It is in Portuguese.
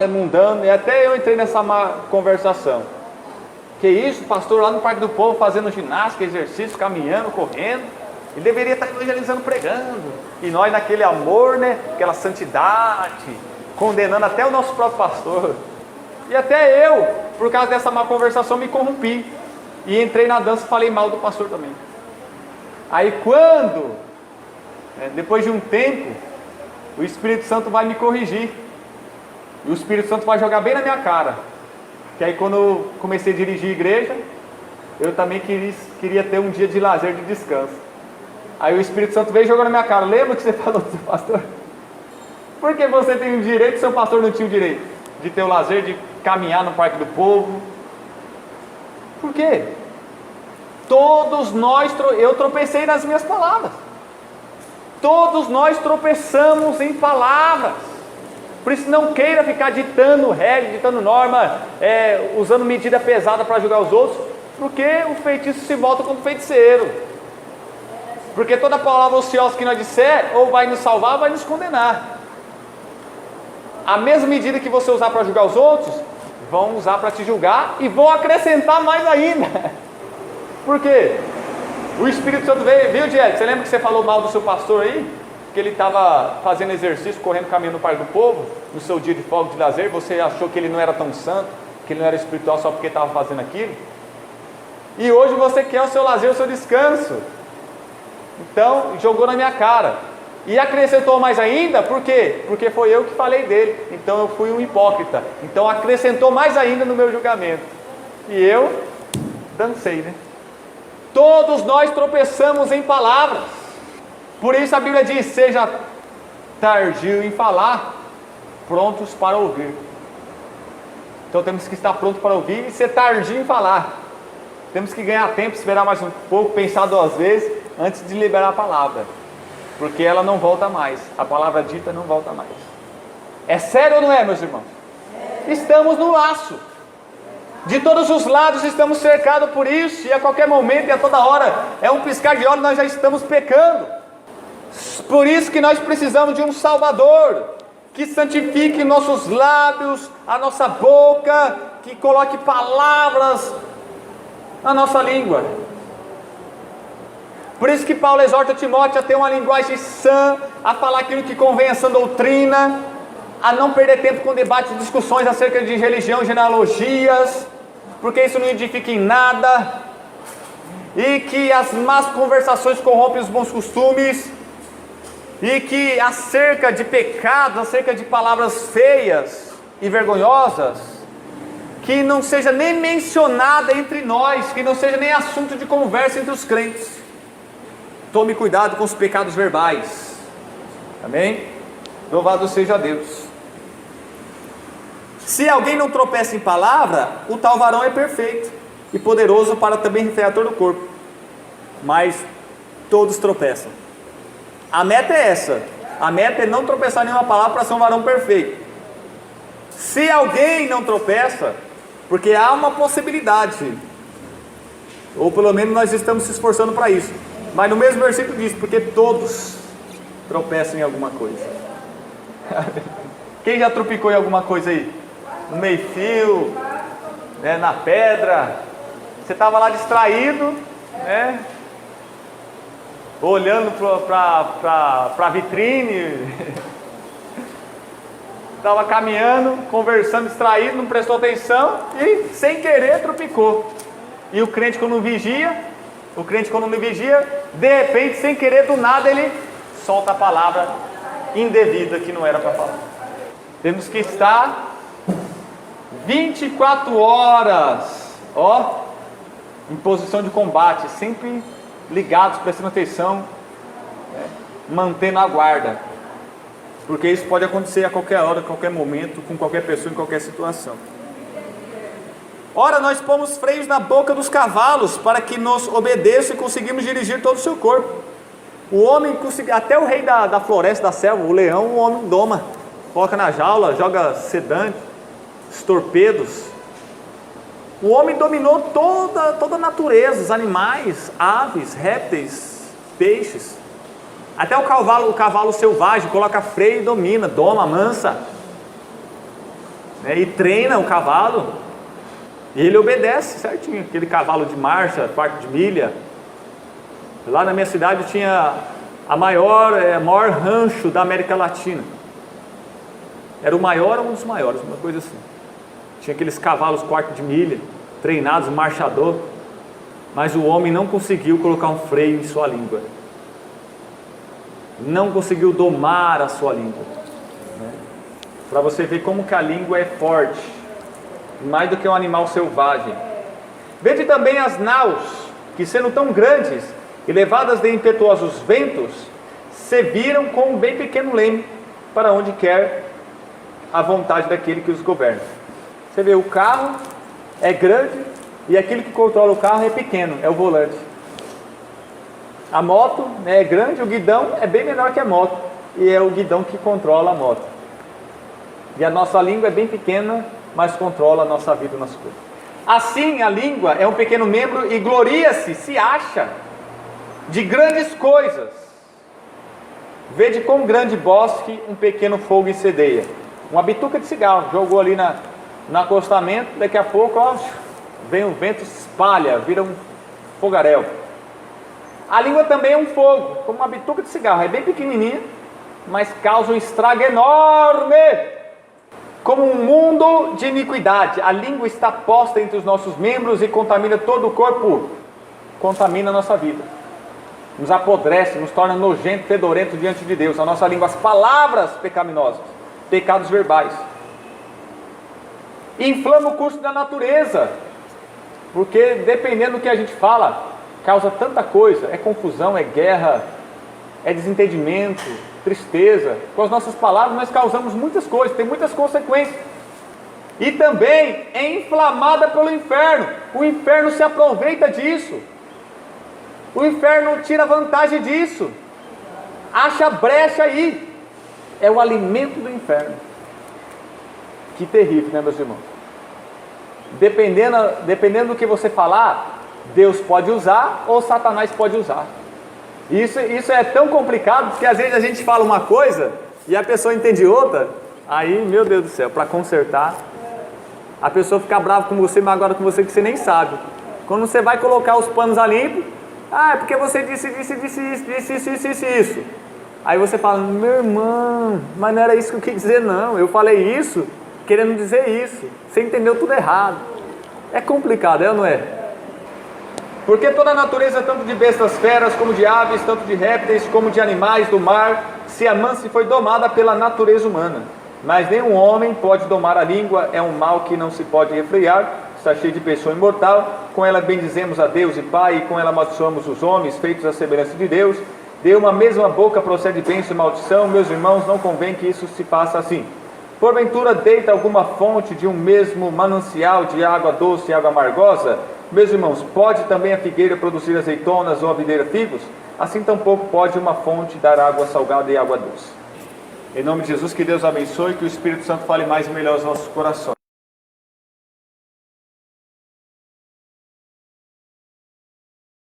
mundano, e até eu entrei nessa má conversação. Que isso, pastor, lá no Parque do Povo, fazendo ginástica, exercício, caminhando, correndo, ele deveria estar evangelizando, pregando, e nós naquele amor, né, aquela santidade, condenando até o nosso próprio pastor, e até eu, por causa dessa má conversação, me corrompi, e entrei na dança e falei mal do pastor também. Aí quando, depois de um tempo, o Espírito Santo vai me corrigir, e o Espírito Santo vai jogar bem na minha cara. Que aí quando eu comecei a dirigir a igreja, eu também queria ter um dia de lazer, de descanso. Aí o Espírito Santo veio e jogou na minha cara: lembra que você falou do seu pastor? Por que você tem o direito e seu pastor não tinha o direito de ter o lazer, de caminhar no Parque do Povo? Por quê? Todos nós, eu tropecei nas minhas palavras. Todos nós tropeçamos em palavras. Por isso não queira ficar ditando regra, ditando norma, usando medida pesada para julgar os outros, porque o feitiço se volta contra o feiticeiro. Porque toda palavra ociosa que nós disser, ou vai nos salvar, ou vai nos condenar. A mesma medida que você usar para julgar os outros, vão usar para te julgar e vão acrescentar mais ainda. Por quê? O Espírito Santo veio, viu, Diego? Você lembra que você falou mal do seu pastor aí? Que ele estava fazendo exercício, correndo caminho no Parque do Povo, no seu dia de folga, de lazer. Você achou que ele não era tão santo, que ele não era espiritual só porque estava fazendo aquilo? E hoje você quer o seu lazer, o seu descanso. Então, jogou na minha cara. E acrescentou mais ainda, por quê? Porque foi eu que falei dele. Então eu fui um hipócrita. Então acrescentou mais ainda no meu julgamento. E eu dancei, né? Todos nós tropeçamos em palavras. Por isso a Bíblia diz: seja tardio em falar, prontos para ouvir. Então temos que estar prontos para ouvir e ser tardio em falar. Temos que ganhar tempo, esperar mais um pouco, pensar 2 vezes antes de liberar a palavra, porque ela não volta mais. A palavra dita não volta mais. É sério ou não é, meus irmãos? Estamos no laço. De todos os lados estamos cercados por isso, e a qualquer momento e a toda hora, é um piscar de olhos, nós já estamos pecando. Por isso que nós precisamos de um Salvador, que santifique nossos lábios, a nossa boca, que coloque palavras na nossa língua. Por isso que Paulo exorta Timóteo a ter uma linguagem sã, a falar aquilo que convém a sã doutrina, a não perder tempo com debates e discussões acerca de religião, genealogias, porque isso não edifica em nada, e que as más conversações corrompem os bons costumes, e que acerca de pecados, acerca de palavras feias e vergonhosas, que não seja nem mencionada entre nós, que não seja nem assunto de conversa entre os crentes. Tome cuidado com os pecados verbais. Amém? Louvado seja Deus. Se alguém não tropeça em palavra, o tal varão é perfeito e poderoso para também refrear todo o corpo. Mas todos tropeçam. A meta é essa. A meta é não tropeçar em nenhuma palavra para ser um varão perfeito. Se alguém não tropeça, porque há uma possibilidade, ou pelo menos nós estamos se esforçando para isso, mas no mesmo versículo diz: porque todos tropeçam em alguma coisa. Quem já tropicou em alguma coisa aí? No meio-fio, na pedra. Você estava lá distraído, olhando para a vitrine, estava caminhando, conversando, distraído, não prestou atenção e sem querer tropicou. E o crente quando não vigia, de repente, sem querer, do nada ele solta a palavra indevida que não era para falar. Temos que estar 24 horas em posição de combate, sempre ligados, prestando atenção, mantendo a guarda, porque isso pode acontecer a qualquer hora, a qualquer momento, com qualquer pessoa, em qualquer situação. Ora, nós pomos freios na boca dos cavalos, para que nos obedeçam e conseguimos dirigir todo o seu corpo. O homem consegue, até o rei da floresta, da selva, o leão, o homem doma, coloca na jaula, joga sedante, torpedos. O homem dominou toda a natureza, os animais, aves, répteis, peixes. Até o cavalo selvagem coloca freio e domina, doma, amansa. né, e treina o cavalo, e ele obedece certinho, aquele cavalo de marcha, quarto de milha. Lá na minha cidade tinha maior rancho da América Latina. Era o maior ou um dos maiores, uma coisa assim. Tinha aqueles cavalos quarto de milha, treinados, marchador. Mas o homem não conseguiu colocar um freio em sua língua. Não conseguiu domar a sua língua. Para você ver como que a língua é forte, mais do que um animal selvagem. Vede também as naus, que sendo tão grandes e levadas de impetuosos ventos, se viram com um bem pequeno leme, para onde quer a vontade daquele que os governa. Você vê, o carro é grande e aquele que controla o carro é pequeno, é o volante. A moto, né, é grande, o guidão é bem menor que a moto, e é o guidão que controla a moto. E a nossa língua é bem pequena, mas controla a nossa vida e nosso corpo. Assim, a língua é um pequeno membro e gloria-se, se acha, de grandes coisas. Vede quão grande bosque um pequeno fogo incendeia. Uma bituca de cigarro, jogou ali no acostamento, daqui a pouco, ó, vem o vento, espalha, vira um fogaréu. A língua também é um fogo, como uma bituca de cigarro, é bem pequenininha, mas causa um estrago enorme, como um mundo de iniquidade. A língua está posta entre os nossos membros e contamina todo o corpo, contamina a nossa vida, nos apodrece, nos torna nojento, fedorento diante de Deus. A nossa língua, as palavras pecaminosas, pecados verbais, inflama o curso da natureza, porque dependendo do que a gente fala, causa tanta coisa, é confusão, é guerra, é desentendimento, tristeza. Com as nossas palavras nós causamos muitas coisas, tem muitas consequências. E também é inflamada pelo inferno. O inferno se aproveita disso. O inferno tira vantagem disso, acha brecha aí. É o alimento do inferno. Que terrível, né, meus irmãos? Dependendo do que você falar, Deus pode usar ou Satanás pode usar. Isso é tão complicado, porque às vezes a gente fala uma coisa e a pessoa entende outra. Aí, meu Deus do céu, para consertar, a pessoa fica brava com você, mas agora com você que você nem sabe. Quando você vai colocar os panos a limpo, é porque você disse isso. Aí você fala, meu irmão, mas não era isso que eu quis dizer não, eu falei isso querendo dizer isso, você entendeu tudo errado. É complicado, é ou não é? Porque toda a natureza, tanto de bestas feras, como de aves, tanto de répteis, como de animais do mar, se amansa e foi domada pela natureza humana. Mas nenhum homem pode domar a língua, é um mal que não se pode refrear, está cheio de pessoa imortal. Com ela bendizemos a Deus e Pai, e com ela amaldiçoamos os homens, feitos à semelhança de Deus. De uma mesma boca procede bênção e maldição. Meus irmãos, não convém que isso se faça assim. Porventura deita alguma fonte de um mesmo manancial de água doce e água amargosa? Meus irmãos, pode também a figueira produzir azeitonas ou a videira figos? Assim tampouco pode uma fonte dar água salgada e água doce. Em nome de Jesus, que Deus abençoe, que o Espírito Santo fale mais e melhor aos nossos corações.